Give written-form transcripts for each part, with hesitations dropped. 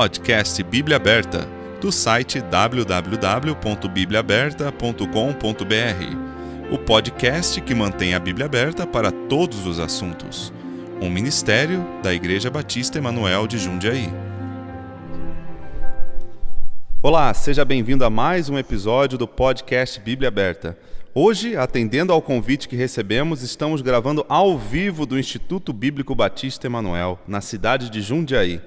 Podcast Bíblia Aberta, do site www.bibliaaberta.com.br. O podcast que mantém a Bíblia aberta para todos os assuntos. Um ministério da Igreja Batista Emanuel de Jundiaí. Olá, seja bem-vindo a mais um episódio do podcast Bíblia Aberta. Hoje, atendendo ao convite que recebemos, estamos gravando ao vivo do Instituto Bíblico Batista Emanuel, na cidade de Jundiaí.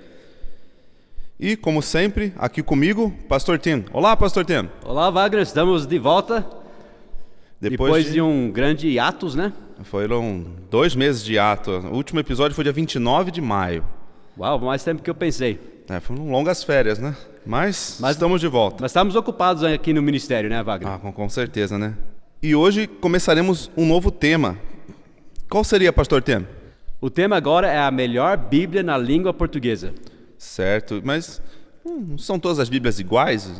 E, como sempre, aqui comigo, Pastor Tim. Olá, Pastor Tim. Olá, Wagner. Estamos de volta. Depois de um grande hiatus, né? Foram 2 meses de hiato. O último episódio foi dia 29 de maio. Uau, mais tempo que eu pensei. Foram longas férias, né? Mas estamos de volta. Mas estamos ocupados aqui no ministério, né, Wagner? Com certeza, né? E hoje começaremos um novo tema. Qual seria, Pastor Tim? O tema agora é a melhor Bíblia na língua portuguesa. Certo, mas não são todas as Bíblias iguais?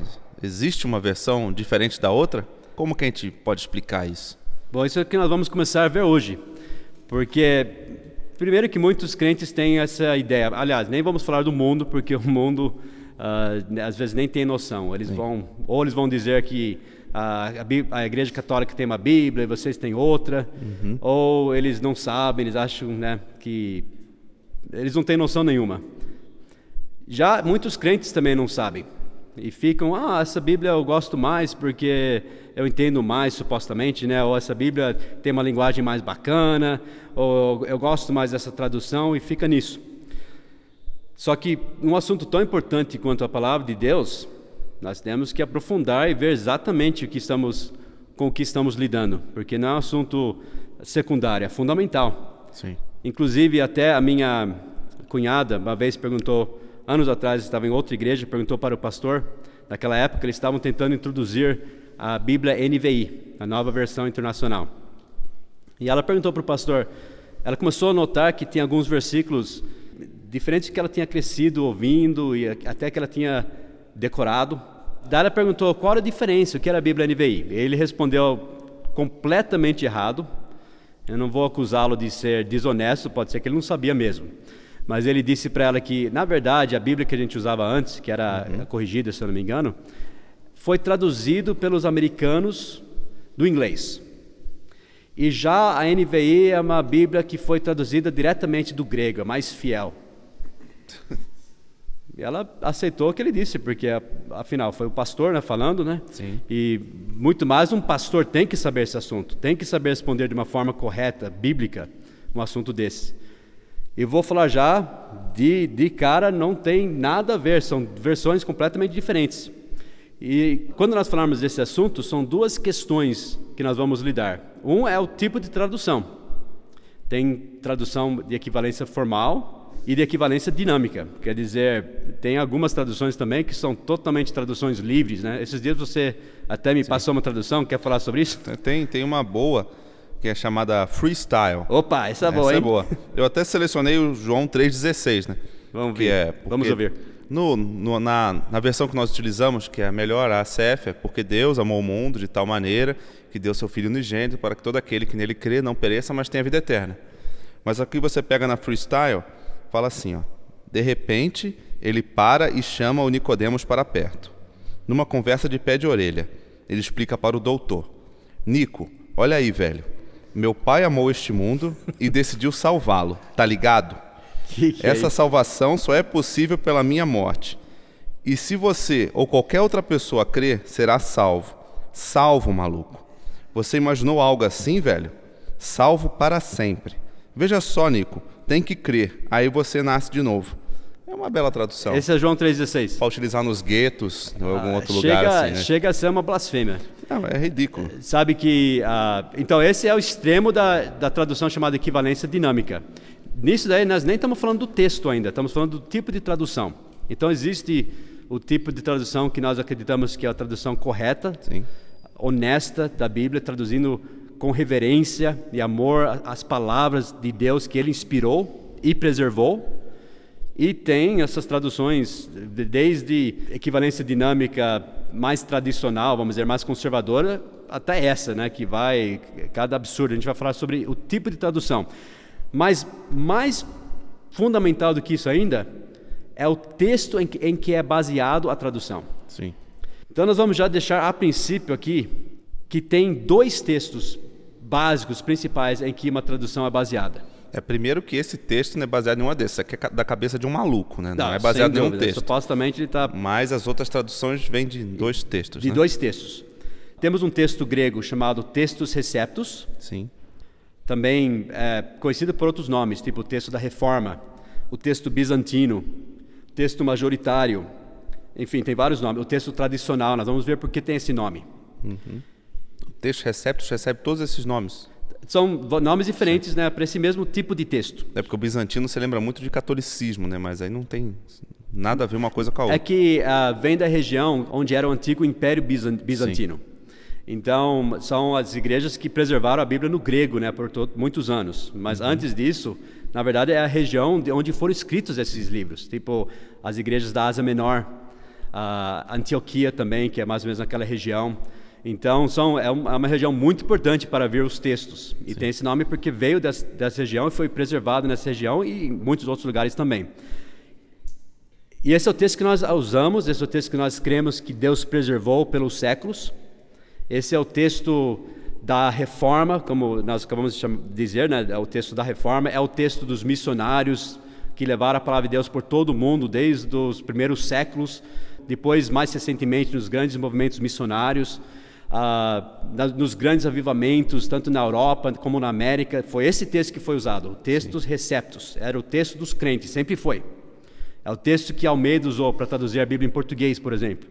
Existe uma versão diferente da outra? Como que a gente pode explicar isso? Bom, isso é o que nós vamos começar a ver hoje. Porque, primeiro que muitos crentes têm essa ideia. Aliás, nem vamos falar do mundo, porque o mundo às vezes nem tem noção. Eles vão dizer que a Igreja Católica tem uma Bíblia e vocês têm outra. Ou eles não sabem, eles acham, né, que eles não têm noção nenhuma. Já muitos crentes também não sabem. E ficam, essa Bíblia eu gosto mais porque eu entendo mais, supostamente, né? Ou essa Bíblia tem uma linguagem mais bacana, ou eu gosto mais dessa tradução, e fica nisso. Só que um assunto tão importante quanto a palavra de Deus, nós temos que aprofundar e ver exatamente com o que estamos lidando, porque não é um assunto secundário, é fundamental. Sim. Inclusive, até a minha cunhada uma vez perguntou, anos atrás, estava em outra igreja, perguntou para o pastor. Naquela época, eles estavam tentando introduzir a Bíblia NVI, a nova versão internacional. E ela perguntou para o pastor, ela começou a notar que tem alguns versículos diferentes que ela tinha crescido ouvindo e até que ela tinha decorado. Daí ela perguntou qual era a diferença, o que era a Bíblia NVI. Ele respondeu completamente errado. Eu não vou acusá-lo de ser desonesto, pode ser que ele não sabia mesmo. Mas ele disse para ela que, na verdade, a Bíblia que a gente usava antes, que era corrigida, se eu não me engano, foi traduzido pelos americanos do inglês. E já a NVI é uma Bíblia que foi traduzida diretamente do grego, é mais fiel. E ela aceitou o que ele disse, porque, afinal, foi o pastor, né, falando, né? Sim. E muito mais um pastor tem que saber esse assunto, tem que saber responder de uma forma correta, bíblica, um assunto desse. E vou falar já, de cara, não tem nada a ver, são versões completamente diferentes. E quando nós falarmos desse assunto, são 2 questões que nós vamos lidar. Um é o tipo de tradução. Tem tradução de equivalência formal e de equivalência dinâmica. Quer dizer, tem algumas traduções também que são totalmente traduções livres, né? Esses dias você até me passou uma tradução, quer falar sobre isso? Tem uma boa, que é chamada Freestyle. Opa, essa é boa, hein? Essa é boa. Eu até selecionei o João 3,16, né? Vamos ver, vamos ouvir. Na versão que nós utilizamos, que é a melhor, a ACF, é porque Deus amou o mundo de tal maneira que deu seu Filho unigênito para que todo aquele que nele crê não pereça, mas tenha vida eterna. Mas aqui você pega na Freestyle, fala assim, de repente ele para e chama o Nicodemos para perto. Numa conversa de pé de orelha, ele explica para o doutor: Nico, olha aí, velho. Meu pai amou este mundo e decidiu salvá-lo, tá ligado? Essa salvação só é possível pela minha morte. E se você ou qualquer outra pessoa crer, será salvo. Salvo, maluco. Você imaginou algo assim, velho? Salvo para sempre. Veja só, Nico, tem que crer, aí você nasce de novo. É uma bela tradução. Esse é João 3,16. Para utilizar nos guetos, ou em algum outro lugar assim, né? Chega a ser uma blasfêmia. Não, é ridículo. Sabe que... então, esse é o extremo da tradução chamada equivalência dinâmica. Nisso daí, nós nem estamos falando do texto ainda, estamos falando do tipo de tradução. Então, existe o tipo de tradução que nós acreditamos que é a tradução correta, sim, honesta da Bíblia, traduzindo com reverência e amor as palavras de Deus que Ele inspirou e preservou. E tem essas traduções, desde equivalência dinâmica mais tradicional, vamos dizer, mais conservadora, até essa, né, que vai, cada absurdo. A gente vai falar sobre o tipo de tradução. Mas mais fundamental do que isso ainda é o texto em que é baseado a tradução. Sim. Então nós vamos já deixar a princípio aqui que tem 2 textos básicos, principais, em que uma tradução é baseada. Primeiro que esse texto não é baseado em uma desses, isso aqui é da cabeça de um maluco, né? Não é sem baseado em um dúvida. texto. Supostamente ele está... Mas as outras traduções vêm de 2 textos, De né? 2 textos. Temos um texto grego chamado Textus Receptus, Sim. também conhecido por outros nomes, tipo o texto da Reforma, o texto bizantino, o texto majoritário, enfim, tem vários nomes. O texto tradicional, nós vamos ver por que tem esse nome. O texto Receptus recebe todos esses nomes. São nomes diferentes, né, para esse mesmo tipo de texto. É porque o bizantino se lembra muito de catolicismo, né? Mas aí não tem nada a ver uma coisa com a outra. É que vem da região onde era o antigo Império Bizantino. Sim. Então, são as igrejas que preservaram a Bíblia no grego, né, por muitos anos. Mas antes disso, na verdade, é a região onde foram escritos esses livros. Tipo, as igrejas da Ásia Menor, Antioquia também, que é mais ou menos naquela região. Então, é uma região muito importante para ver os textos. E tem esse nome porque veio dessa região e foi preservado nessa região e em muitos outros lugares também. E esse é o texto que nós usamos, esse é o texto que nós cremos que Deus preservou pelos séculos. Esse é o texto da Reforma, como nós acabamos de dizer, né? É o texto da Reforma, é o texto dos missionários que levaram a palavra de Deus por todo o mundo, desde os primeiros séculos, depois, mais recentemente, nos grandes movimentos missionários, nos grandes avivamentos, tanto na Europa como na América. Foi esse texto que foi usado, o Textus Receptus, era o texto dos crentes, sempre foi. É o texto que Almeida usou para traduzir a Bíblia em português, por exemplo.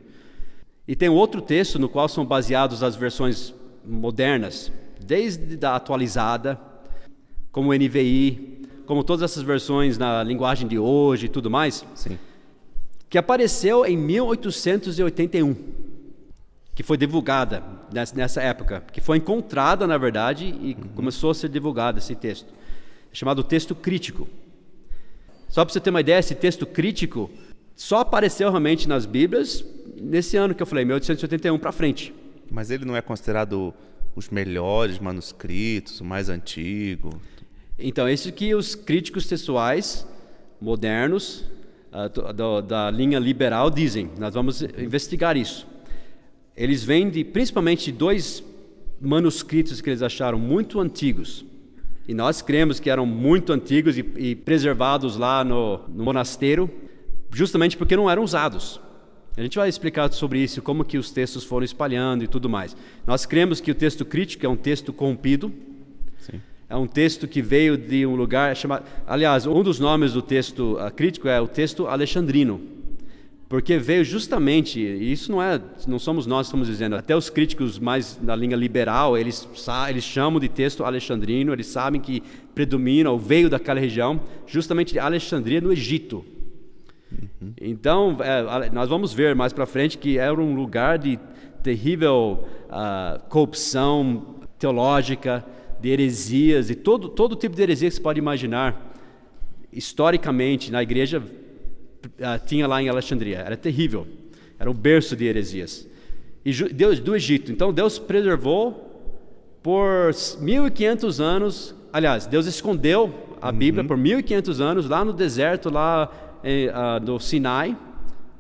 E tem outro texto no qual são baseadas as versões modernas, desde a atualizada, como o NVI, como todas essas versões na linguagem de hoje e tudo mais, Sim. que apareceu em 1881, que foi divulgada nessa época, que foi encontrada, na verdade, e começou a ser divulgado esse texto, chamado texto crítico. Só para você ter uma ideia, esse texto crítico só apareceu realmente nas Bíblias nesse ano que eu falei, 1881 para frente. Mas ele não é considerado os melhores manuscritos, o mais antigo? Então, isso que os críticos textuais modernos da linha liberal dizem. Nós vamos investigar isso. Eles vêm principalmente de 2 manuscritos que eles acharam muito antigos. E nós cremos que eram muito antigos e preservados lá no monasterio, justamente porque não eram usados. A gente vai explicar sobre isso, como que os textos foram espalhando e tudo mais. Nós cremos que o texto crítico é um texto corrompido. Sim. É um texto que veio de um lugar chamado... Aliás, um dos nomes do texto crítico é o texto alexandrino, porque veio justamente, e isso não somos nós que estamos dizendo, até os críticos mais na linha liberal, eles chamam de texto alexandrino, eles sabem que predomina ou veio daquela região, justamente de Alexandria, no Egito. Então, nós vamos ver mais para frente que era um lugar de terrível corrupção teológica, de heresias, e todo tipo de heresia que você pode imaginar, historicamente, na igreja, tinha lá em Alexandria. Era terrível, era um berço de heresias. E Deus do Egito, então Deus preservou por 1.500 anos, aliás, Deus escondeu a Bíblia por 1.500 anos lá no deserto, lá do Sinai.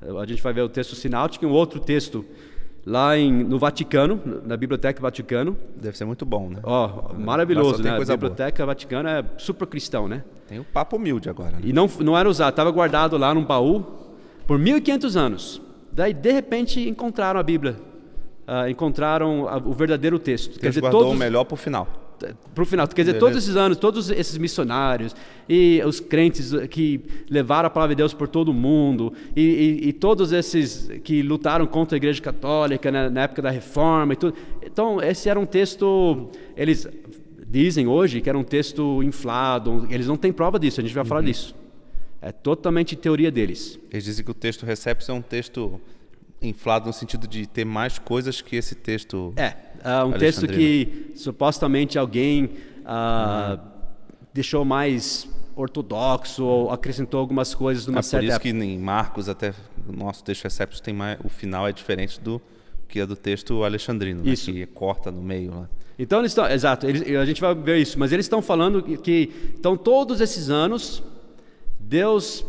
A gente vai ver o texto sináutico e um outro texto lá no Vaticano, na Biblioteca Vaticano. Deve ser muito bom, né? Maravilhoso, né? A Biblioteca boa. Vaticano é super cristão, né? Tem o papo humilde agora, né? E não era usado, estava guardado lá num baú por 1.500 anos. Daí, de repente, encontraram a Bíblia, encontraram o verdadeiro texto. Deus guardou o melhor para o final. Para o final, quer dizer, beleza. Todos esses anos, todos esses missionários e os crentes que levaram a palavra de Deus por todo o mundo e todos esses que lutaram contra a Igreja Católica na época da Reforma e tudo. Então, esse era um texto, eles dizem hoje que era um texto inflado, eles não têm prova disso, a gente vai falar disso. É totalmente teoria deles. Eles dizem que o texto Receptus é um texto inflado no sentido de ter mais coisas que esse texto... um texto que supostamente alguém deixou mais ortodoxo ou acrescentou algumas coisas numa certa época. Por isso que em Marcos, até o nosso texto Receptus, tem mais, o final é diferente do que é do texto alexandrino, né? Que corta no meio lá. Então eles estão, exato, a gente vai ver isso, mas eles estão falando que então todos esses anos Deus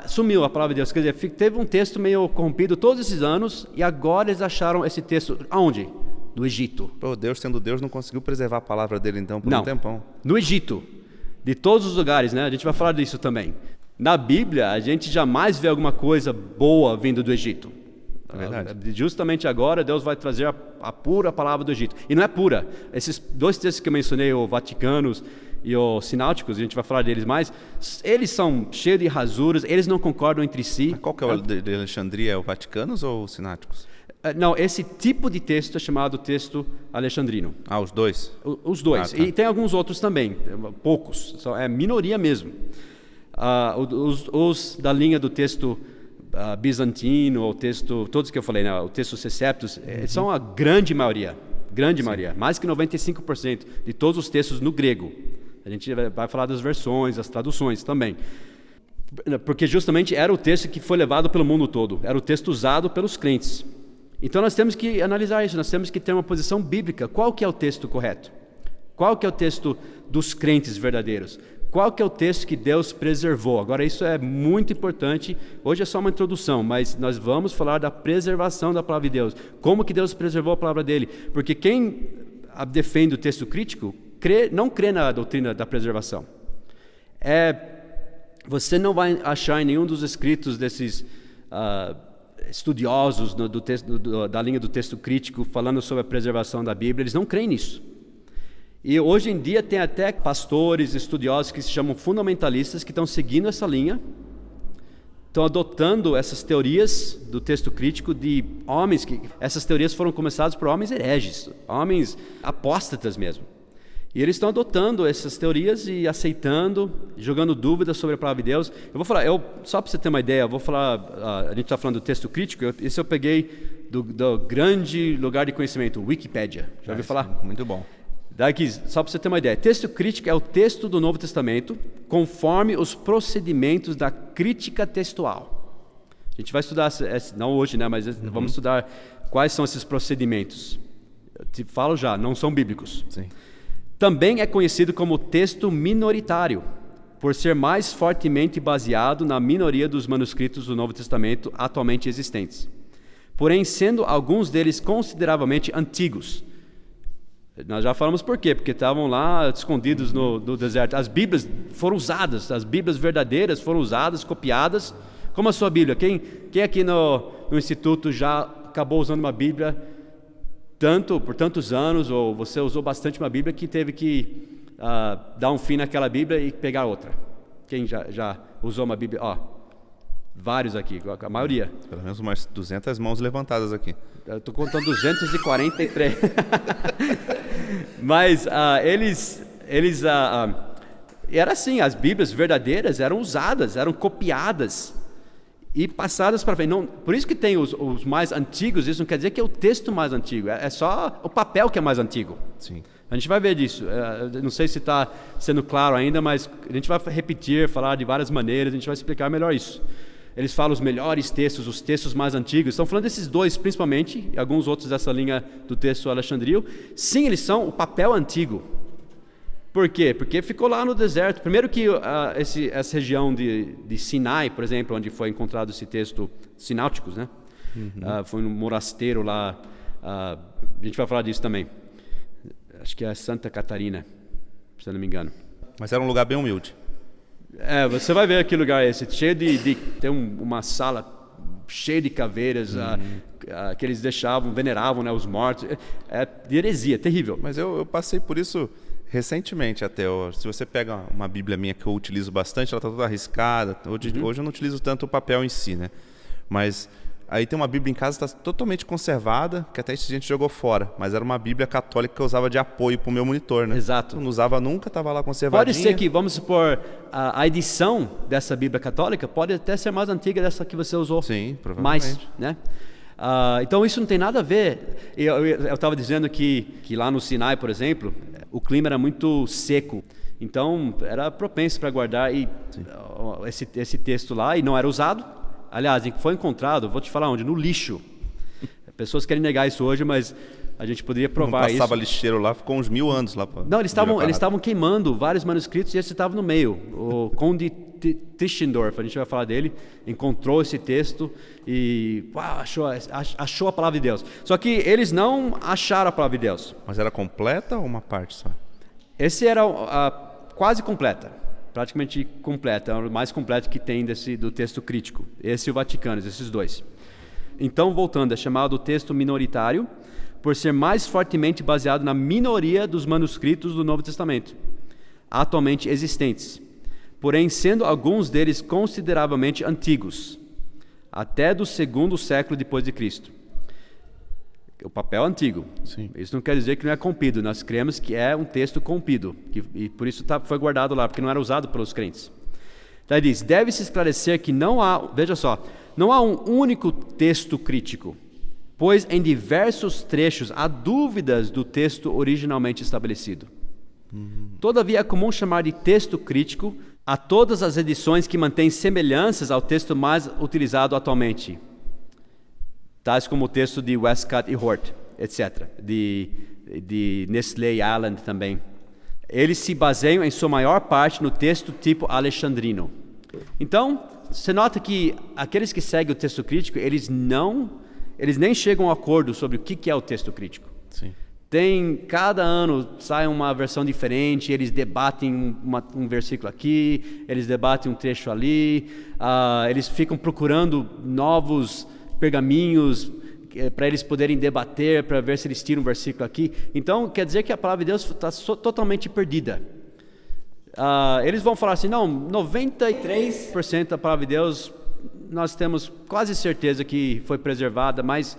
sumiu a palavra de Deus. Quer dizer, teve um texto meio corrompido todos esses anos e agora eles acharam esse texto. Aonde? No Egito. Pô, Deus sendo Deus não conseguiu preservar a palavra dele então por um tempão. No Egito. De todos os lugares, né? A gente vai falar disso também. Na Bíblia, a gente jamais vê alguma coisa boa vindo do Egito. É verdade. Justamente agora, Deus vai trazer a pura palavra do Egito. E não é pura. Esses 2 textos que eu mencionei, o Vaticanos e os Sináuticos, a gente vai falar deles mais, eles são cheios de rasuras, eles não concordam entre si. Mas qual que é o de Alexandria? É o Vaticanos ou os Sináticos? Não, esse tipo de texto é chamado texto alexandrino. Os dois? Os dois. Tá. E tem alguns outros também, poucos, é minoria mesmo. Os da linha do texto bizantino, o texto, todos que eu falei, né, o texto Seceptus, são a grande maioria, mais que 95% de todos os textos no grego. A gente vai falar das versões, das traduções também. Porque justamente era o texto que foi levado pelo mundo todo, era o texto usado pelos crentes. Então nós temos que analisar isso, nós temos que ter uma posição bíblica. Qual que é o texto correto? Qual que é o texto dos crentes verdadeiros? Qual que é o texto que Deus preservou? Agora isso é muito importante, hoje é só uma introdução, mas nós vamos falar da preservação da palavra de Deus. Como que Deus preservou a palavra dele? Porque quem defende o texto crítico, não crê na doutrina da preservação. Você não vai achar em nenhum dos escritos desses estudiosos da linha do texto crítico falando sobre a preservação da Bíblia, eles não creem nisso. E hoje em dia tem até pastores, estudiosos que se chamam fundamentalistas que estão seguindo essa linha, estão adotando essas teorias do texto crítico de homens essas teorias foram começadas por homens hereges, homens apóstatas mesmo. E eles estão adotando essas teorias e aceitando, jogando dúvidas sobre a palavra de Deus. Eu vou falar, só para você ter uma ideia, a gente está falando do texto crítico, esse eu peguei do grande lugar de conhecimento, Wikipédia. Já ouviu falar? Muito bom. Daqui, só para você ter uma ideia, texto crítico é o texto do Novo Testamento conforme os procedimentos da crítica textual. A gente vai estudar, não hoje, né, mas vamos estudar quais são esses procedimentos. Eu te falo já, não são bíblicos. Sim. Também é conhecido como texto minoritário, por ser mais fortemente baseado na minoria dos manuscritos do Novo Testamento atualmente existentes. Porém, sendo alguns deles consideravelmente antigos. Nós já falamos por quê, porque estavam lá escondidos no deserto. As Bíblias foram usadas, as Bíblias verdadeiras foram usadas, copiadas. Como a sua Bíblia? Quem aqui no Instituto já acabou usando uma Bíblia por tantos anos, ou você usou bastante uma Bíblia que teve que dar um fim naquela Bíblia e pegar outra? Quem já usou uma Bíblia? Vários aqui, a maioria. Pelo menos umas 200 mãos levantadas aqui. Eu estou contando 243. Mas era assim, as Bíblias verdadeiras eram usadas, eram copiadas e passadas para frente. Por isso que tem os mais antigos, isso não quer dizer que é o texto mais antigo, é só o papel que é mais antigo. Sim. A gente vai ver disso, não sei se está sendo claro ainda, mas a gente vai repetir, falar de várias maneiras, a gente vai explicar melhor isso. Eles falam os melhores textos, os textos mais antigos. Estão falando desses dois principalmente, e alguns outros dessa linha do texto alexandrino. Sim, eles são o papel antigo. Por quê? Porque ficou lá no deserto. Primeiro que essa região de Sinai, por exemplo, onde foi encontrado esse texto Sináuticos, né? Foi num monasteiro lá. A gente vai falar disso também. Acho que é Santa Catarina, se eu não me engano. Mas era um lugar bem humilde. Você vai ver aquele lugar esse, cheio tem uma sala cheia de caveiras, que eles veneravam, né, os mortos. É de heresia, terrível. Mas eu passei por isso recentemente até. Se você pega uma Bíblia minha que eu utilizo bastante, ela está toda arriscada. Hoje eu não utilizo tanto o papel em si, né? Mas aí tem uma Bíblia em casa que está totalmente conservada, que até a gente jogou fora. Mas era uma Bíblia católica que eu usava de apoio para o meu monitor, né? Exato. Eu não usava nunca, estava lá conservadinha. Pode ser que, vamos supor, a edição dessa Bíblia católica pode até ser mais antiga dessa que você usou. Sim, provavelmente. Mais, né? Então isso não tem nada a ver. Eu estava dizendo que lá no Sinai, por exemplo, o clima era muito seco. Então era propenso para guardar esse texto lá e não era usado. Aliás, foi encontrado, vou te falar onde, no lixo. Pessoas querem negar isso hoje, mas A gente poderia Não provar isso. passava lixeiro lá, ficou uns 1000 anos lá. Não, eles estavam queimando vários manuscritos e esse estava no meio. O Conde Tischendorf, a gente vai falar dele, encontrou esse texto e achou a palavra de Deus. Só que eles não acharam a palavra de Deus. Mas era completa ou uma parte só? Esse era quase completa, praticamente completa, é o mais completo que tem do texto crítico. Esse e o Vaticano, esses dois. Então, voltando, é chamado texto minoritário por ser mais fortemente baseado na minoria dos manuscritos do Novo Testamento, atualmente existentes, porém sendo alguns deles consideravelmente antigos, até do 2º século depois de Cristo. O papel é antigo. Sim. Isso não quer dizer que não é corrompido. Nós cremos que é um texto corrompido, e por isso foi guardado lá, porque não era usado pelos crentes. Então ele diz, deve-se esclarecer que não há, veja só, não há um único texto crítico, pois em diversos trechos há dúvidas do texto originalmente estabelecido. Todavia é comum chamar de texto crítico a todas as edições que mantêm semelhanças ao texto mais utilizado atualmente, tais como o texto de Westcott e Hort, etc., de Nestlé e Allen também. Eles se baseiam em sua maior parte no texto tipo alexandrino. Então, você nota que aqueles que seguem o texto crítico, eles nem chegam a um acordo sobre o que é o texto crítico. Sim. Cada ano sai uma versão diferente, eles debatem um versículo aqui, eles debatem um trecho ali, eles ficam procurando novos pergaminhos para eles poderem debater, para ver se eles tiram um versículo aqui. Então, quer dizer que a palavra de Deus está totalmente perdida. Eles vão falar assim, não, 93% da palavra de Deus nós temos quase certeza que foi preservada, mas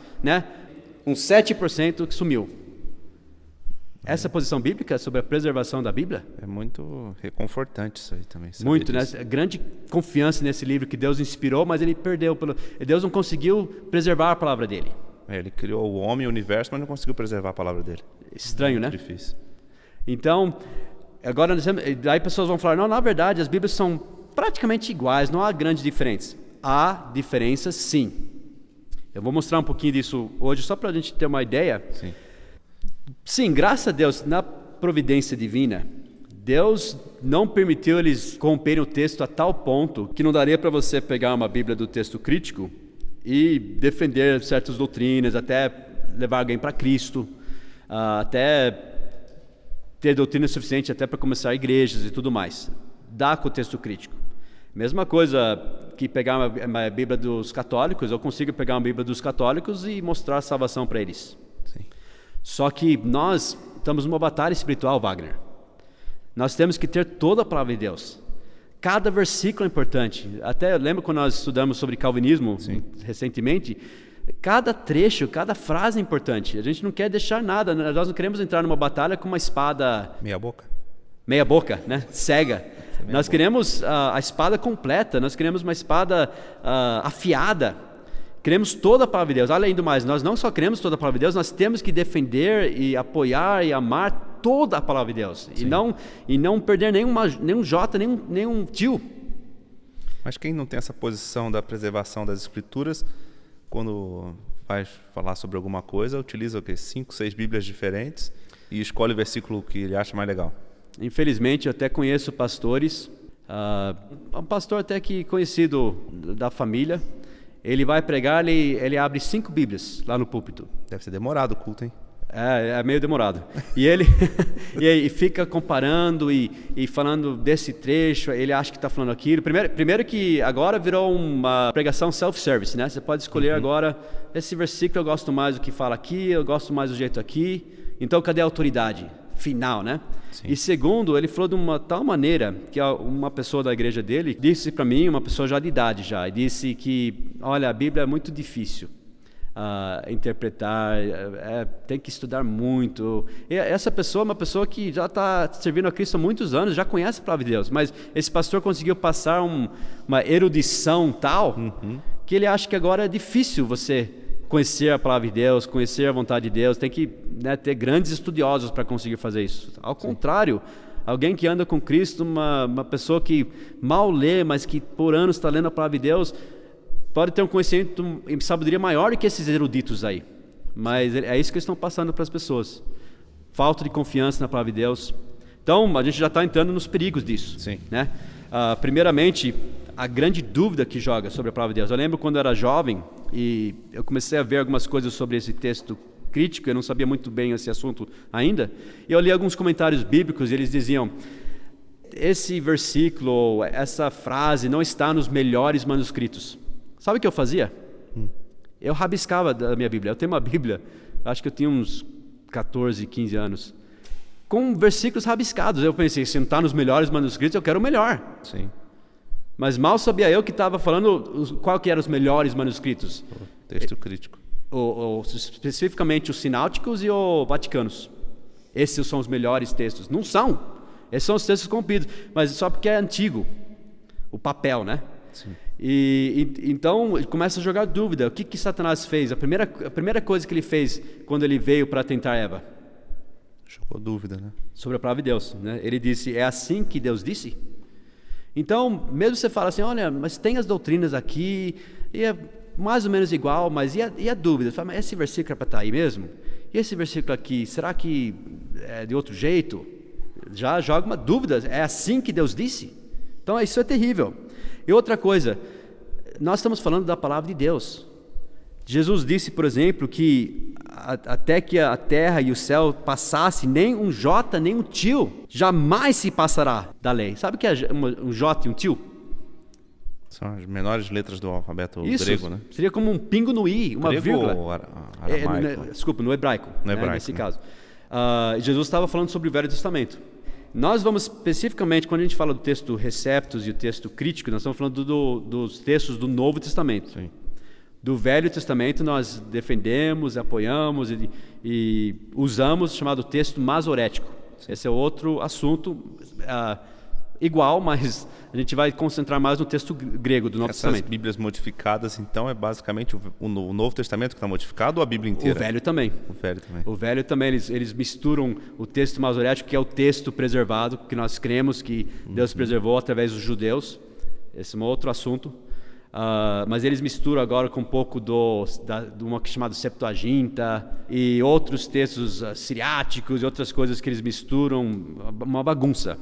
uns 7% que sumiu. Essa posição bíblica sobre a preservação da Bíblia? É muito reconfortante isso aí também. Muito, né? Grande confiança nesse livro que Deus inspirou, mas ele perdeu. Deus não conseguiu preservar a palavra dele. Ele criou o homem e o universo, mas não conseguiu preservar a palavra dele. Estranho, né? Difícil. Então, agora, aí pessoas vão falar, não, na verdade, as Bíblias são praticamente iguais, não há grandes diferenças. Há diferenças, sim. Eu vou mostrar um pouquinho disso hoje, só para a gente ter uma ideia. Sim. Sim, graças a Deus, na providência divina, Deus não permitiu eles corromperem o texto a tal ponto que não daria para você pegar uma Bíblia do texto crítico e defender certas doutrinas, até levar alguém para Cristo, até ter doutrina suficiente até para começar igrejas e tudo mais. Dá com o texto crítico. Mesma coisa que pegar uma Bíblia dos católicos, eu consigo pegar uma Bíblia dos católicos e mostrar a salvação para eles. Sim. Só que nós estamos numa batalha espiritual, Wagner. Nós temos que ter toda a palavra de Deus. Cada versículo é importante. Até eu lembro quando nós estudamos sobre calvinismo, sim, recentemente, cada trecho, cada frase é importante. A gente não quer deixar nada. Nós não queremos entrar numa batalha com uma espada... Meia boca, né? Cega. Nós queremos a espada completa. Nós queremos uma espada afiada. Queremos toda a palavra de Deus. Além do mais, nós não só queremos toda a palavra de Deus, nós temos que defender e apoiar e amar toda a palavra de Deus. E não perder nenhum jota, nenhum tio. Mas quem não tem essa posição da preservação das Escrituras, quando vai falar sobre alguma coisa, utiliza o quê? 5, 6 Bíblias diferentes e escolhe o versículo que ele acha mais legal. Infelizmente, eu até conheço pastores, um pastor até que conhecido da família, ele vai pregar, ele abre 5 Bíblias lá no púlpito. Deve ser demorado o culto, hein? É meio demorado. E ele e fica comparando e falando desse trecho, ele acha que está falando aquilo. Primeiro que agora virou uma pregação self-service, né? Você pode escolher agora, esse versículo eu gosto mais do que fala aqui, eu gosto mais do jeito aqui. Então, cadê a autoridade final, né? Sim. E segundo, ele falou de uma tal maneira que uma pessoa da igreja dele disse para mim, uma pessoa já de idade já, e disse que, olha, a Bíblia é muito difícil interpretar, tem que estudar muito. E essa pessoa é uma pessoa que já está servindo a Cristo há muitos anos, já conhece a palavra de Deus, mas esse pastor conseguiu passar uma erudição tal que ele acha que agora é difícil você conhecer a palavra de Deus, conhecer a vontade de Deus, tem que ter grandes estudiosos para conseguir fazer isso. Ao contrário, alguém que anda com Cristo, uma pessoa que mal lê, mas que por anos está lendo a palavra de Deus, pode ter um conhecimento e sabedoria maior do que esses eruditos aí. Mas é isso que eles estão passando para as pessoas. Falta de confiança na palavra de Deus. Então, a gente já está entrando nos perigos disso. Sim. Né? Primeiramente, a grande dúvida que joga sobre a palavra de Deus. Eu lembro quando eu era jovem e eu comecei a ver algumas coisas sobre esse texto crítico, eu não sabia muito bem esse assunto ainda, e eu li alguns comentários bíblicos e eles diziam: esse versículo, essa frase não está nos melhores manuscritos. Sabe o que eu fazia? Eu rabiscava da minha Bíblia. Eu tenho uma Bíblia, acho que eu tinha uns 14, 15 anos, com versículos rabiscados. Eu pensei, se não está nos melhores manuscritos, eu quero o melhor. Sim. Mas mal sabia eu que estava falando qual que eram os melhores manuscritos. O texto crítico. Especificamente os sináuticos e os vaticanos. Esses são os melhores textos. Não são. Esses são os textos corrompidos. Mas só porque é antigo. O papel, né? Sim. Então ele começa a jogar dúvida. O que Satanás fez? A primeira coisa que ele fez quando ele veio para tentar Eva? Jogou dúvida, né? Sobre a palavra de Deus, né? Ele disse: é assim que Deus disse? Então, mesmo você fala assim, olha, mas tem as doutrinas aqui, e é mais ou menos igual, mas e a dúvida? Você fala, mas esse versículo é para estar aí mesmo? E esse versículo aqui, será que é de outro jeito? Já joga uma dúvida, é assim que Deus disse? Então, isso é terrível. E outra coisa, nós estamos falando da palavra de Deus. Jesus disse, por exemplo, que até que a terra e o céu passassem, nem um jota, nem um tio jamais se passará da lei. Sabe o que é um jota e um tio? São as menores letras do alfabeto Isso, grego, né? seria como um pingo no i, uma grego vírgula. Ou aramaico? Desculpa, no hebraico. No hebraico, nesse né? caso. Jesus estava falando sobre o Velho Testamento. Nós vamos especificamente, quando a gente fala do texto Receptus e o texto Crítico, nós estamos falando dos textos do Novo Testamento. Sim. Do Velho Testamento nós defendemos, apoiamos e usamos o chamado texto masorético. Esse é outro assunto igual, mas a gente vai concentrar mais no texto grego do Novo Testamento. Essas Bíblias modificadas, então, é basicamente o Novo Testamento que está modificado ou a Bíblia inteira? O Velho também. O Velho também. O Velho também, eles misturam o texto masorético, que é o texto preservado, que nós cremos que Deus preservou através dos judeus. Esse é um outro assunto. Mas eles misturam agora com um pouco de uma que é chamada Septuaginta e outros textos siriáticos e outras coisas que eles misturam, uma bagunça.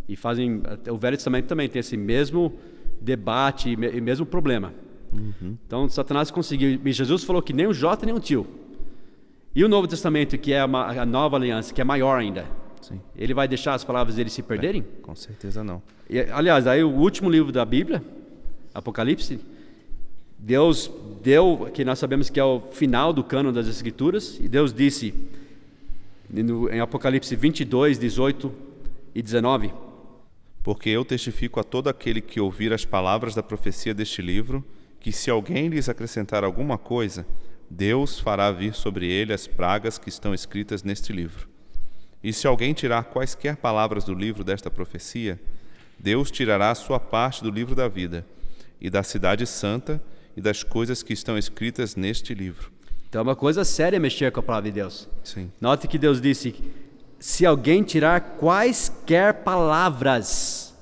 E fazem, o Velho Testamento também tem esse mesmo debate e mesmo problema. Então Satanás conseguiu, e Jesus falou que nem um jota nem um tio. E o Novo Testamento, que é a nova aliança, que é maior ainda, Sim. ele vai deixar as palavras dele se perderem? Com certeza não. E, aliás, aí o último livro da Bíblia, Apocalipse, Deus deu, que nós sabemos que é o final do cânon das Escrituras, e Deus disse em Apocalipse 22, 18 e 19: Porque eu testifico a todo aquele que ouvir as palavras da profecia deste livro, que se alguém lhes acrescentar alguma coisa, Deus fará vir sobre ele as pragas que estão escritas neste livro. E se alguém tirar quaisquer palavras do livro desta profecia, Deus tirará a sua parte do livro da vida, e da cidade santa, e das coisas que estão escritas neste livro. Então é uma coisa séria mexer com a palavra de Deus. Sim. Note que Deus disse: se alguém tirar quaisquer palavras,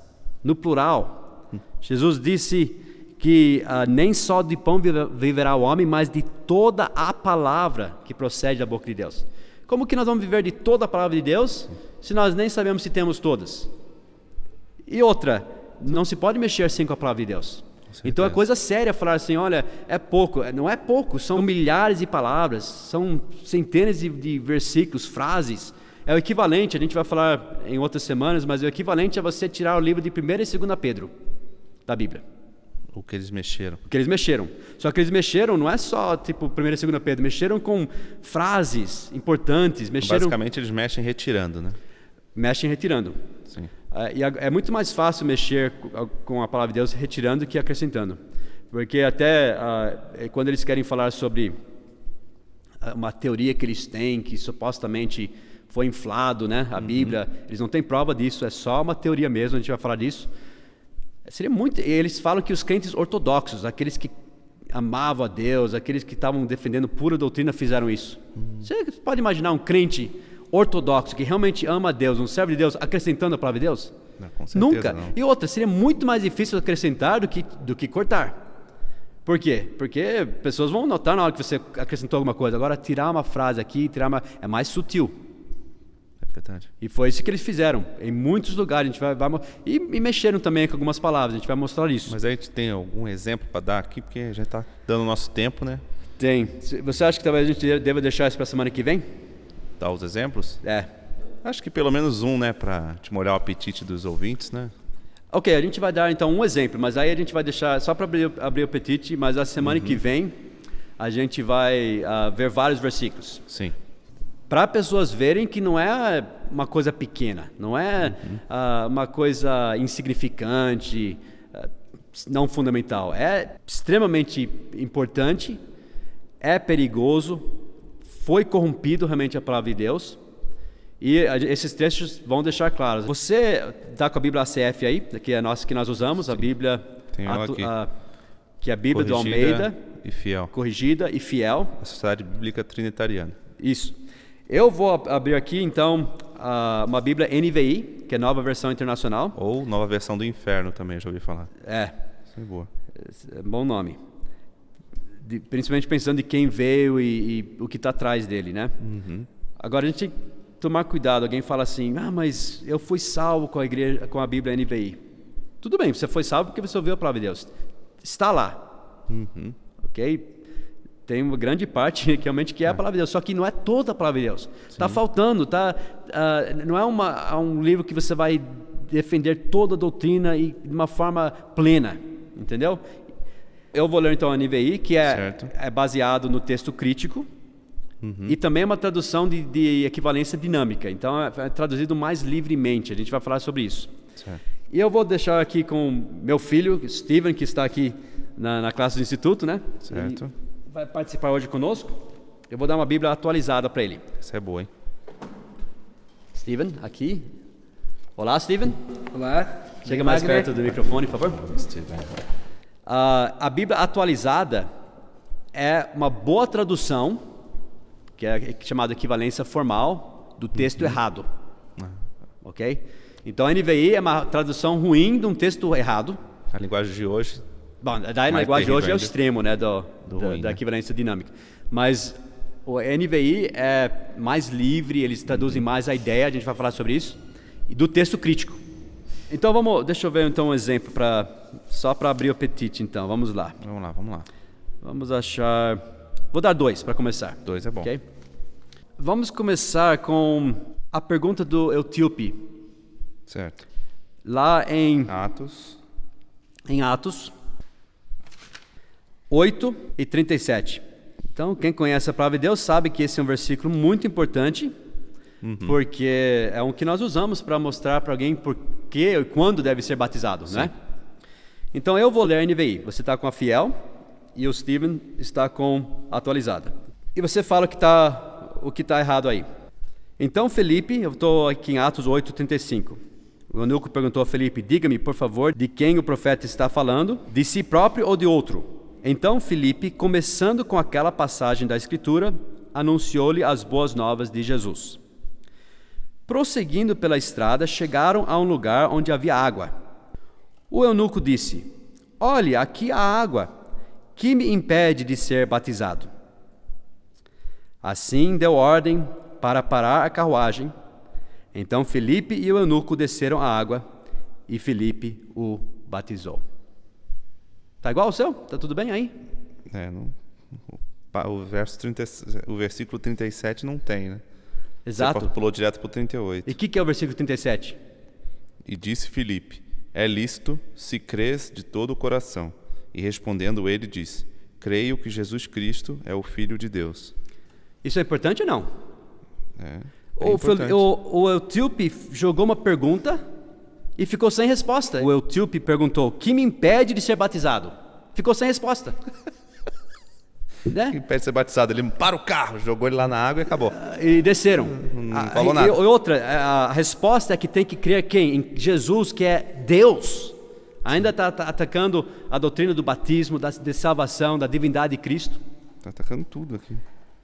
no plural. Jesus disse que nem só de pão viverá o homem, mas de toda a palavra que procede da boca de Deus. Como que nós vamos viver de toda a palavra de Deus, se nós nem sabemos se temos todas? E outra, não se pode mexer assim com a palavra de Deus. Então é coisa séria falar assim, olha, é pouco. Não é pouco, são milhares de palavras, são centenas de versículos, frases. É o equivalente, a gente vai falar em outras semanas, mas é o equivalente a você tirar o livro de 1 e 2 Pedro da Bíblia. O que eles mexeram. O que eles mexeram. Só que eles mexeram, não é só tipo 1 e 2 Pedro, mexeram com frases importantes. Basicamente eles mexem retirando, né? Mexem retirando. Sim. E é muito mais fácil mexer com a palavra de Deus retirando que acrescentando. Porque até quando eles querem falar sobre uma teoria que eles têm, que supostamente foi inflado, né? A Bíblia, eles não têm prova disso, é só uma teoria mesmo, a gente vai falar disso. Seria muito. Eles falam que os crentes ortodoxos, aqueles que amavam a Deus, aqueles que estavam defendendo pura doutrina, fizeram isso. Você pode imaginar um crente ortodoxo que realmente ama a Deus, um servo de Deus, acrescentando a palavra de Deus? Não, com certeza Nunca. não. E outra, seria muito mais difícil acrescentar do que cortar. Por quê? Porque pessoas vão notar na hora que você acrescentou alguma coisa. Agora, tirar uma frase aqui, é mais sutil. É verdade. E foi isso que eles fizeram. Em muitos lugares, a gente vai e mexeram também com algumas palavras, a gente vai mostrar isso. Mas a gente tem algum exemplo para dar aqui? Porque já está dando o nosso tempo, né? Tem. Você acha que talvez a gente deva deixar isso para a semana que vem? Dar os exemplos? É. Acho que pelo menos um, né? Para te molhar o apetite dos ouvintes, né? Ok, a gente vai dar então um exemplo, mas aí a gente vai deixar só para abrir o apetite, mas a semana que vem a gente vai ver vários versículos. Sim. Para pessoas verem que não é uma coisa pequena, não é uma coisa insignificante, não fundamental. É extremamente importante, é perigoso, foi corrompido realmente a palavra de Deus. E esses textos vão deixar claros. Você está com a Bíblia ACF aí, que é a nossa que nós usamos, a Bíblia que é a Bíblia do Almeida e fiel. Corrigida e fiel. A Sociedade Bíblica Trinitariana. Isso. Eu vou abrir aqui então uma Bíblia NVI, que é a Nova Versão Internacional. Ou Nova Versão do Inferno também, já ouvi falar. Isso é boa. É bom nome. Principalmente pensando em quem veio e o que está atrás dele, né? Agora a gente tem que tomar cuidado. Alguém fala assim, mas eu fui salvo com a igreja, com a Bíblia NVI. Tudo bem, você foi salvo porque você ouviu a palavra de Deus. Está lá. Ok? Tem uma grande parte realmente que é a palavra de Deus, só que não é toda a palavra de Deus. Está faltando, não é um livro que você vai defender toda a doutrina e de uma forma plena, entendeu? Eu vou ler então a NVI, que é baseado no texto crítico, e também é uma tradução de equivalência dinâmica, então é traduzido mais livremente, a gente vai falar sobre isso. Certo. E eu vou deixar aqui com meu filho, Steven, que está aqui na classe do Instituto, né? Certo. E vai participar hoje conosco. Eu vou dar uma Bíblia atualizada para ele. Isso é boa, hein? Steven, aqui. Olá, Steven. Olá. Chega mais perto do microfone, por favor. Steven. A Bíblia atualizada é uma boa tradução, que é chamada equivalência formal, do texto errado. Ok? Então a NVI é uma tradução ruim de um texto errado. A linguagem de hoje... Bom, a linguagem de hoje é o extremo, né, ruim, da equivalência dinâmica. Mas o NVI é mais livre, eles traduzem mais a ideia, a gente vai falar sobre isso, e do texto crítico. Então deixa eu ver então um exemplo, só para abrir o apetite então, vamos lá. Vamos lá. Vamos achar... Vou dar 2 para começar. 2 é bom. Okay? Vamos começar com a pergunta do Etíope. Certo. Lá em Atos 8 e 37. Então, quem conhece a palavra de Deus sabe que esse é um versículo muito importante, porque é um que nós usamos para mostrar para alguém por que e quando deve ser batizado, né? Então, eu vou ler a NVI. Você está com a fiel e o Steven está com a atualizada. E você fala o que está errado aí. Então, Felipe, eu estou aqui em Atos 8, 35. O eunuco perguntou a Felipe, diga-me, por favor, de quem o profeta está falando, de si próprio ou de outro? Então Felipe, começando com aquela passagem da Escritura, anunciou-lhe as boas novas de Jesus. Prosseguindo pela estrada, chegaram a um lugar onde havia água. O eunuco disse, olhe, aqui há água, que me impede de ser batizado? Assim deu ordem para parar a carruagem. Então Felipe e o eunuco desceram a água e Felipe o batizou. Tá igual o seu? Tá tudo bem aí? O versículo 37 não tem, né? Exato. Você pulou direto para o 38. E o que é o versículo 37? E disse Filipe, é lícito se crês de todo o coração. E respondendo ele disse, creio que Jesus Cristo é o Filho de Deus. Isso é importante ou não? É importante. O Etíope jogou uma pergunta e ficou sem resposta. O Etíope perguntou, que me impede de ser batizado? Ficou sem resposta. Né? Que impede de ser batizado? Ele para o carro, jogou ele lá na água e acabou. E desceram. Não falou nada. E outra, a resposta é que tem que crer quem? Em Jesus, que é Deus. Ainda está atacando a doutrina do batismo, de salvação, da divindade de Cristo. Está atacando tudo aqui.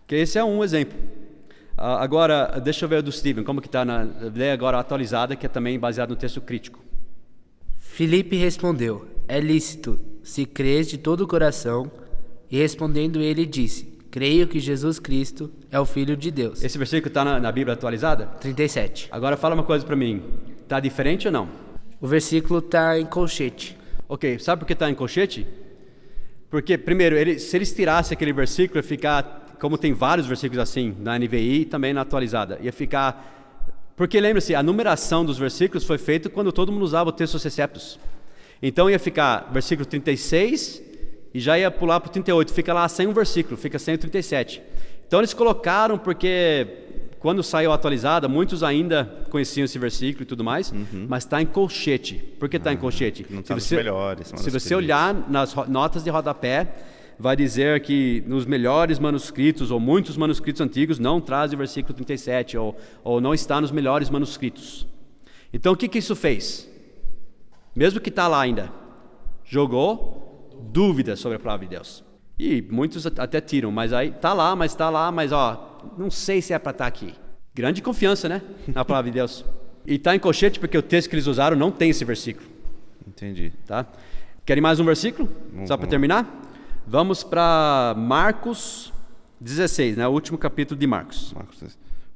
Que esse é um exemplo. Agora, deixa eu ver o do Steven, como que está na ideia agora atualizada, que é também baseado no texto crítico. Filipe respondeu, é lícito se crês de todo o coração. E respondendo ele, disse: creio que Jesus Cristo é o Filho de Deus. Esse versículo está na Bíblia atualizada? 37. Agora fala uma coisa para mim. Está diferente ou não? O versículo está em colchete. Ok, sabe por que está em colchete? Porque, primeiro, se eles tirassem aquele versículo, ia ficar, como tem vários versículos assim, na NVI e também na atualizada, ia ficar... Porque lembre-se, a numeração dos versículos foi feita quando todo mundo usava o texto Septus. Então ia ficar versículo 36 e já ia pular para o 38, fica lá sem um versículo, fica sem o 37. Então eles colocaram porque quando saiu a atualizada, muitos ainda conheciam esse versículo e tudo mais, mas está em colchete. Por que está em colchete? Não está nos melhores. Se você olhar nas notas de rodapé, vai dizer que nos melhores manuscritos, ou muitos manuscritos antigos, não traz o versículo 37, ou não está nos melhores manuscritos. Então o que isso fez? Mesmo que está lá ainda, jogou dúvidas sobre a palavra de Deus. E muitos até tiram, mas aí está lá, mas ó, não sei se é para estar aqui. Grande confiança, né, na palavra de Deus. E está em colchete porque o texto que eles usaram não tem esse versículo. Entendi. Tá? Querem mais um versículo? Só para terminar? Vamos para Marcos 16, né? O último capítulo de Marcos.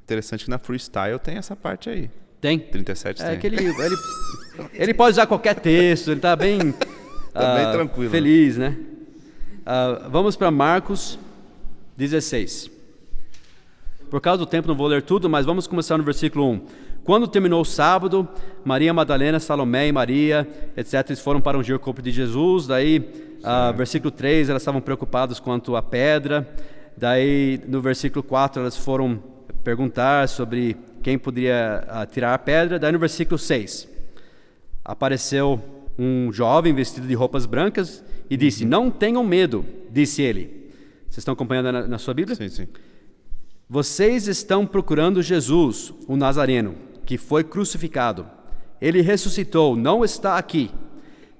Interessante que na Freestyle tem essa parte aí. Tem? 37 tem. Que ele pode usar qualquer texto, ele está bem, tá bem tranquilo, feliz, né? Vamos para Marcos 16. Por causa do tempo não vou ler tudo, mas vamos começar no versículo 1. Quando terminou o sábado, Maria Madalena, Salomé e Maria, etc., eles foram para ungir o corpo de Jesus. Daí, versículo 3, elas estavam preocupadas quanto à pedra. Daí, no versículo 4, elas foram perguntar sobre quem poderia tirar a pedra. Daí, no versículo 6, apareceu um jovem vestido de roupas brancas e disse: não tenham medo, disse ele. Vocês estão acompanhando na sua Bíblia? Sim, sim. Vocês estão procurando Jesus, o Nazareno, que foi crucificado. Ele ressuscitou, não está aqui.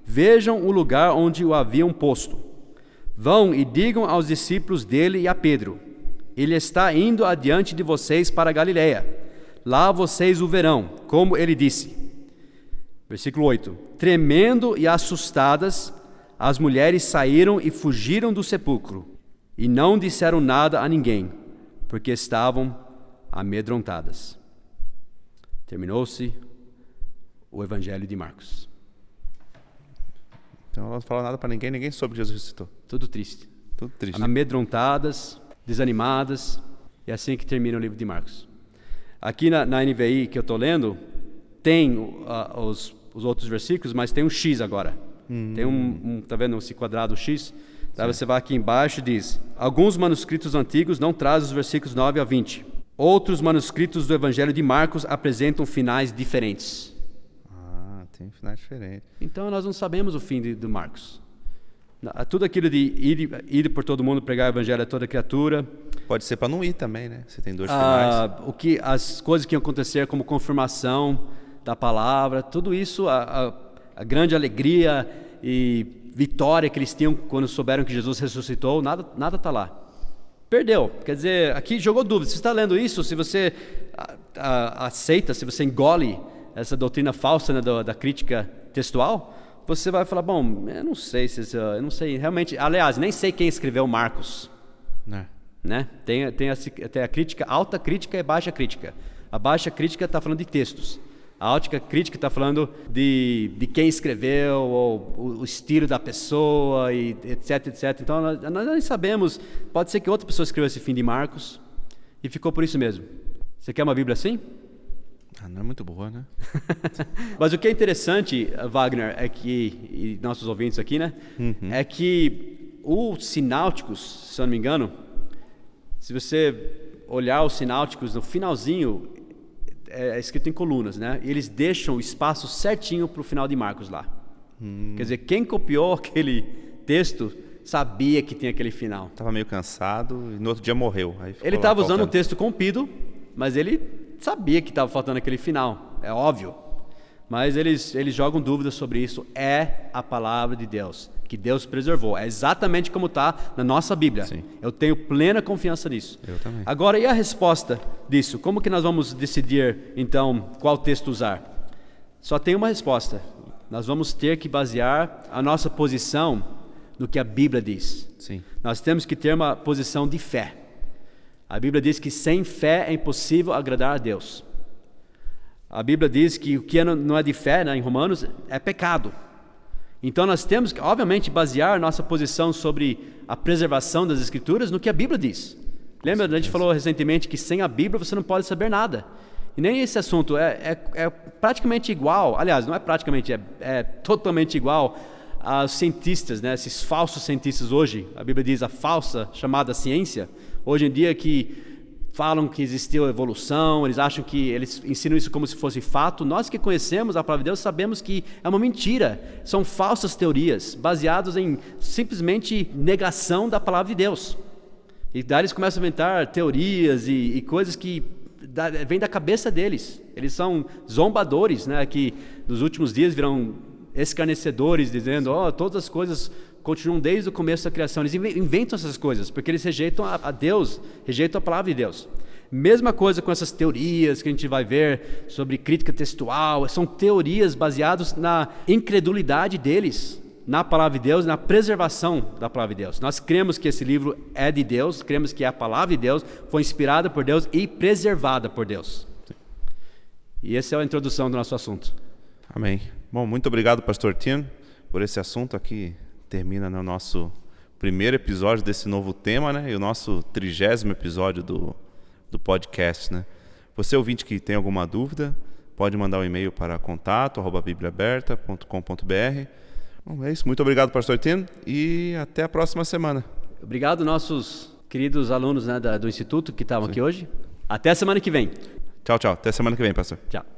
Vejam o lugar onde o haviam posto. Vão e digam aos discípulos dele e a Pedro: ele está indo adiante de vocês para a Galileia. Lá vocês o verão, como ele disse. Versículo 8. Tremendo e assustadas, as mulheres saíram e fugiram do sepulcro, e não disseram nada a ninguém, porque estavam amedrontadas. Terminou-se o Evangelho de Marcos. Então ela não fala nada para ninguém, ninguém soube que Jesus ressuscitou. Tudo triste. Tudo triste. Amedrontadas, desanimadas, e é assim que termina o livro de Marcos. Aqui na NVI que eu estou lendo, tem os outros versículos, mas tem um X agora. Tem tá vendo esse quadrado X? Daí você vai aqui embaixo e diz: alguns manuscritos antigos não trazem os versículos 9 a 20. Outros manuscritos do Evangelho de Marcos apresentam finais diferentes. Tem finais diferentes. Então nós não sabemos o fim de Marcos. Tudo aquilo de ir por todo mundo, pregar o Evangelho a toda criatura. Pode ser para não ir também, né? Você tem dois finais. As coisas que iam acontecer como confirmação da palavra, tudo isso, a grande alegria e vitória que eles tinham quando souberam que Jesus ressuscitou, nada está lá. Perdeu. Quer dizer, aqui jogou dúvida. Se você está lendo isso, se você aceita, se você engole essa doutrina falsa, né, da crítica textual, você vai falar: bom, eu não sei realmente. Aliás, nem sei quem escreveu Marcos. Né? Tem a crítica, alta crítica e baixa crítica. A baixa crítica está falando de textos. A alta crítica está falando de quem escreveu, ou o estilo da pessoa, e etc, etc. Então, nós nem sabemos. Pode ser que outra pessoa escreveu esse fim de Marcos e ficou por isso mesmo. Você quer uma Bíblia assim? Não é muito boa, né? Mas o que é interessante, Wagner, é que, e nossos ouvintes aqui, né? É que os sináuticos, se eu não me engano, se você olhar os sináuticos no finalzinho, é escrito em colunas, né? E eles deixam o espaço certinho para o final de Marcos lá. Quer dizer, quem copiou aquele texto sabia que tinha aquele final. Estava meio cansado e no outro dia morreu. Ele estava usando um texto compido, mas ele sabia que estava faltando aquele final, é óbvio. Mas eles jogam dúvidas sobre isso. É a palavra de Deus, que Deus preservou. É exatamente como está na nossa Bíblia. Sim. Eu tenho plena confiança nisso. Eu também. Agora, e a resposta disso? Como que nós vamos decidir, então, qual texto usar? Só tem uma resposta. Nós vamos ter que basear a nossa posição no que a Bíblia diz. Sim. Nós temos que ter uma posição de fé. A Bíblia diz que sem fé é impossível agradar a Deus. A Bíblia diz que o que não é de fé, né, em Romanos, é pecado. Então nós temos que, obviamente, basear nossa posição sobre a preservação das Escrituras no que a Bíblia diz. Lembra, a gente falou recentemente que sem a Bíblia você não pode saber nada. E nem esse assunto é praticamente igual, aliás, não é praticamente, é totalmente igual aos cientistas, né, esses falsos cientistas hoje. A Bíblia diz a falsa chamada ciência, hoje em dia, que falam que existiu evolução, eles ensinam isso como se fosse fato. Nós que conhecemos a palavra de Deus sabemos que é uma mentira. São falsas teorias, baseadas em simplesmente negação da palavra de Deus. E daí eles começam a inventar teorias e coisas que vêm da cabeça deles. Eles são zombadores, né, que nos últimos dias virão escarnecedores, dizendo, todas as coisas continuam desde o começo da criação. Eles inventam essas coisas, porque eles rejeitam a Deus, rejeitam a palavra de Deus. Mesma coisa com essas teorias que a gente vai ver sobre crítica textual, são teorias baseadas na incredulidade deles, na palavra de Deus, na preservação da palavra de Deus. Nós cremos que esse livro é de Deus, cremos que a palavra de Deus foi inspirada por Deus e preservada por Deus. E essa é a introdução do nosso assunto. Amém. Bom, muito obrigado, pastor Tino, por esse assunto aqui. Termina no nosso primeiro episódio desse novo tema, né? E o nosso 30º episódio do podcast, né? Você, ouvinte, que tem alguma dúvida, pode mandar um e-mail para contato@bibliaaberta.com.br. Bom, é isso. Muito obrigado, pastor Tino, e até a próxima semana. Obrigado, nossos queridos alunos, né, do Instituto que estavam aqui hoje. Até a semana que vem. Tchau, tchau. Até semana que vem, pastor. Tchau.